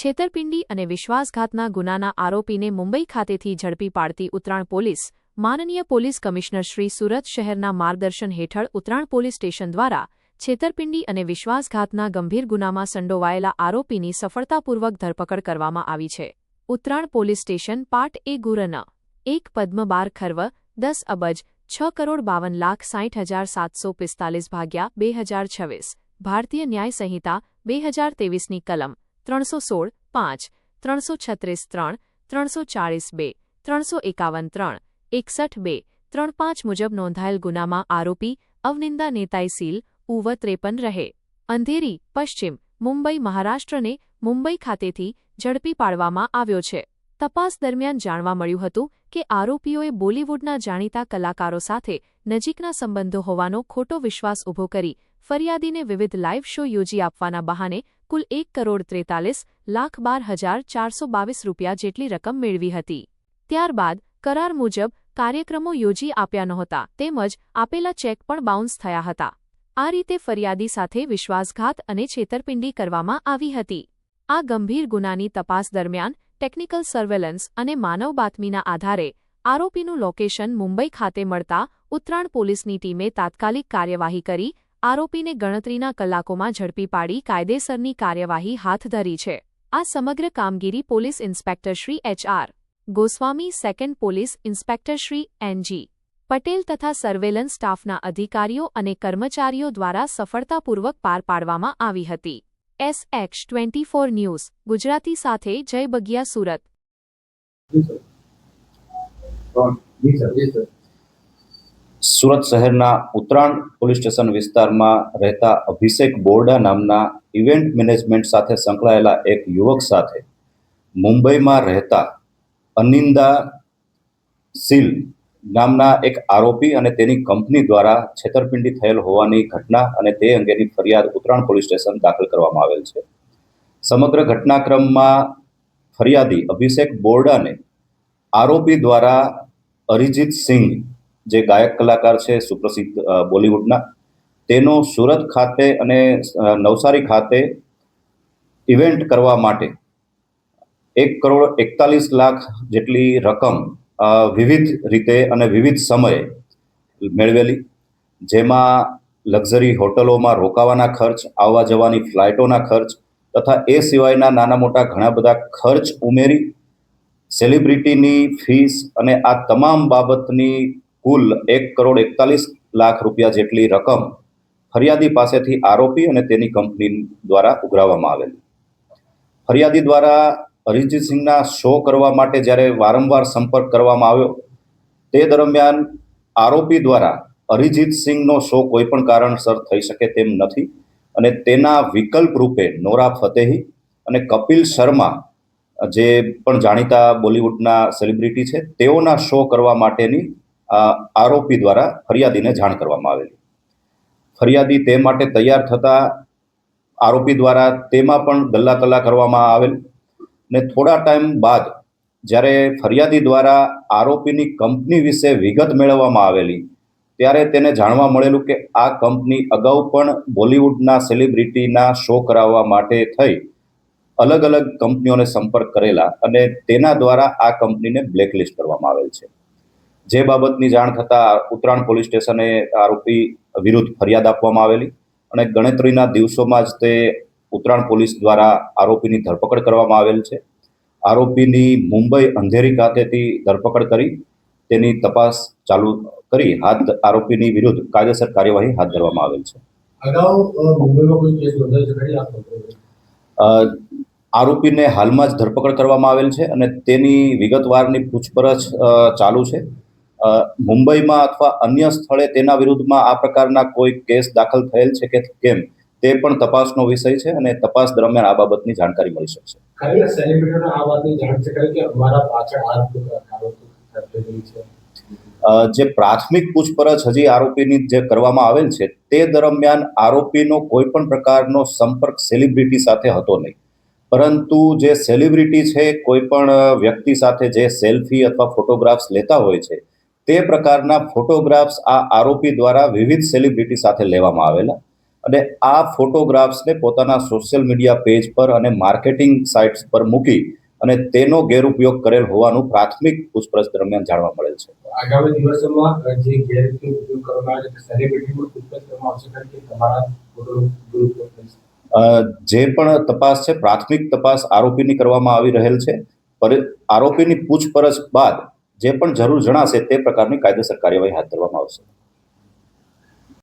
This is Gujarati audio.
છેતરપિંડી અને વિશ્વાસઘાતના ગુનાના આરોપીને મુંબઈ ખાતેથી ઝડપી પાડતી ઉત્તરાણ પોલીસ માનનીય પોલીસ કમિશનર શ્રી સુરત શહેરના માર્ગદર્શન હેઠળ ઉત્તરાણ પોલીસ સ્ટેશન દ્વારા છેતરપિંડી અને વિશ્વાસઘાતના ગંભીર ગુનામાં સંડોવાયેલા આરોપીની સફળતાપૂર્વક ધરપકડ કરવામાં આવી છે. ઉત્તરાણ પોલીસ સ્ટેશન પાર્ટ એ ગુરન 1 પદ્મબાર ખર્વ 10 અબજ 6,62,60,745 2026 ભારતીય ન્યાય સંહિતા 2023ની કલમ 316 5 336 3 340 2 351 3 61 2 35 મુજબ નોંધાયેલ ગુનામાં આરોપી અવનિંદા નેતાઈસીલ ઉવ 53 રહે અંધેરી પશ્ચિમ મુંબઈ મહારાષ્ટ્રને મુંબઈ ખાતેથી ઝડપી પાડવામાં આવ્યો છે. તપાસ દરમિયાન જાણવા મળ્યું હતું કે આરોપીઓએ બોલિવૂડના જાણીતા કલાકારો સાથે નજીકના સંબંધો હોવાનો ખોટો વિશ્વાસ ઊભો કરી ફરિયાદીને વિવિધ લાઇવ શો યોજી આપવાના બહાને કુલ 1,43,12,422 રૂપિયા જેટલી રકમ મેળવી હતી. ત્યારબાદ કરાર મુજબ કાર્યક્રમો યોજી આપ્યા નહોતા તેમજ આપેલા ચેક પણ બાઉન્સ થયા હતા. આ રીતે ફરિયાદી સાથે વિશ્વાસઘાત અને છેતરપિંડી કરવામાં આવી હતી. આ ગંભીર ગુનાની તપાસ દરમિયાન ટેકનિકલ સર્વેલન્સ અને માનવ બાતમીના આધારે આરોપીનું લોકેશન મુંબઈ ખાતે મળતા ઉત્તરાણ પોલીસની ટીમે તાત્કાલિક કાર્યવાહી કરી આરોપીને ગણતરીના કલાકોમાં ઝડપી પાડી કાયદેસરની કાર્યવાહી હાથ ધરી છે. આ સમગ્ર કામગીરી police inspector Shri H R. Goswami, second police inspector Shri N G. Patel તથા સર્વેલન્સ સ્ટાફના અધિકારીઓ અને કર્મચારીઓ દ્વારા સફળતાપૂર્વક પાર પાડવામાં આવી હતી. SH24 ન્યૂઝ ગુજરાતી સાથે જય બગિયા, સુરત. સુરત શહેરના ઉત્તરાણ પોલીસ સ્ટેશન વિસ્તારમાં રહેતા અભિષેક બોરડા નામના ઇવેન્ટ મેનેજમેન્ટ સાથે સંકળાયેલા એક યુવક સાથે મુંબઈમાં રહેતા અનિંદા સીલ નામના એક આરોપી અને તેની કંપની દ્વારા છેતરપિંડી થયેલ હોવાની ઘટના અને તે અંગેની ફરિયાદ ઉત્તરાણ પોલીસ સ્ટેશન દાખલ કરવામાં આવેલ છે. સમગ્ર ઘટનાક્રમમાં ફરિયાદી અભિષેક બોરડાને આરોપી દ્વારા અરિજીત સિંઘ, જે ગાયક કલાકાર છે સુપ્રસિદ્ધ બોલિવૂડના, તેનો સુરત ખાતે અને નવસારી ખાતે ઇવેન્ટ કરવા માટે 1,41,00,000 જેટલી રકમ વિવિધ રીતે અને વિવિધ સમયે મેળવેલી, જેમાં લક્ઝરી હોટલોમાં રોકાવાના ખર્ચ, આવવા જવાની ફ્લાઇટોના ખર્ચ તથા એ સિવાયના નાના મોટા ઘણા બધા ખર્ચ ઉમેરી સેલિબ્રિટીની ફીસ અને આ તમામ બાબતની કુલ 1,41,00,000 રૂપિયા જેટલી રકમ ફરિયાદી પાસેથી આરોપી અને તેની કંપની દ્વારા ઉઘરાવવામાં આવેલી. ફરિયાદી દ્વારા અરિજીત સિંહના શો કરવા માટે જ્યારે વારંવાર સંપર્ક કરવામાં આવ્યો તે દરમિયાન આરોપી દ્વારા અરિજીત સિંહનો શો કોઈ પણ કારણસર થઈ શકે તેમ નથી અને તેના વિકલ્પ રૂપે નોરા ફતેહી અને કપિલ શર્મા, જે પણ જાણીતા બોલિવૂડના સેલિબ્રિટી છે, તેઓના શો કરવા માટેની આરોપી દ્વારા ફરિયાદીને જાણ કરવામાં આવેલી. ફરિયાદી તે માટે તૈયાર થતા આરોપી દ્વારા તેમાં પણ ગલ્લાકલ્લા કરવામાં આવેલ ને થોડા ટાઈમ બાદ જ્યારે ફરિયાદી દ્વારા આરોપીની કંપની વિશે વિગત મેળવવામાં આવેલી ત્યારે તેને જાણવા મળેલું કે આ કંપની અગાઉ પણ બોલિવૂડના સેલિબ્રિટીના શો કરાવવા માટે થઈ અલગ અલગ કંપનીઓને સંપર્ક કરેલા અને તેના દ્વારા આ કંપનીને બ્લેકલિસ્ટ કરવામાં આવેલ છે. જે બાબતની જાણ થતાં ઉત્તરાણ પોલીસ સ્ટેશને આરોપી વિરુદ્ધ ફરિયાદ આપવામાં આવેલી અને ગણતરીના દિવસોમાં જ તે ઉત્તરાણ પોલીસ દ્વારા આરોપીની ધરપકડ કરવામાં આવેલ છે. આરોપીની મુંબઈ અંધેરી ખાતેથી ધરપકડ કરી તેની તપાસ ચાલુ કરી આરોપીની વિરુદ્ધ કાયદેસર કાર્યવાહી હાથ ધરવામાં આવેલ છે. આરોપીને હાલમાં જ ધરપકડ કરવામાં આવેલ છે અને તેની વિગતવારની પૂછપરછ ચાલુ છે. મુંબઈમાં અથવા અન્ય સ્થળે તેના વિરુદ્ધમાં આ પ્રકારના કોઈ કેસ દાખલ થયેલ છે કે કેમ તે પણ તપાસનો વિષય છે અને તપાસ દરમિયાન આ બાબતની જાણકારી મળી શકશે. જે પ્રાથમિક પૂછપરછ હજી આરોપીની જે કરવામાં આવેલ છે તે દરમિયાન આરોપીનો કોઈ પણ પ્રકારનો સંપર્ક સેલિબ્રિટી સાથે હતો નહીં, પરંતુ જે સેલિબ્રિટી છે કોઈ પણ વ્યક્તિ સાથે જે સેલ્ફી અથવા ફોટોગ્રાફ્સ લેતા હોય છે તે પ્રકારના ફોટોગ્રાફ્સ આ આરોપી દ્વારા વિવિધ સેલિબ્રિટી સાથે લેવામાં આવેલા અને આ ફોટોગ્રાફ્સને પોતાના સોશિયલ મીડિયા પેજ પર અને માર્કેટિંગ સાઇટ્સ પર મૂકી અને તેનો ગેરઉપયોગ કરેલ હોવાનું પ્રાથમિક પૂછપરછ દરમિયાન જાણવા મળેલ છે. આગામી દિવસોમાં જે ગેરરીતિનો ઉપયોગ કરવામાં આવે છે સેલિબ્રિટીનો પૂછપરછ કરવામાં આવશે કારણ કે તમારા ફોટોનો દુરુપયોગ થઈ શકે. જે પણ તપાસ છે પ્રાથમિક તપાસ આરોપીની કરવામાં આવી રહેલ છે. આરોપીની પૂછપરછ બાદ જે પણ જરૂર જણાશે તે પ્રકારની કાયદેસર કાર્યવાહી હાથ ધરવામાં આવશે.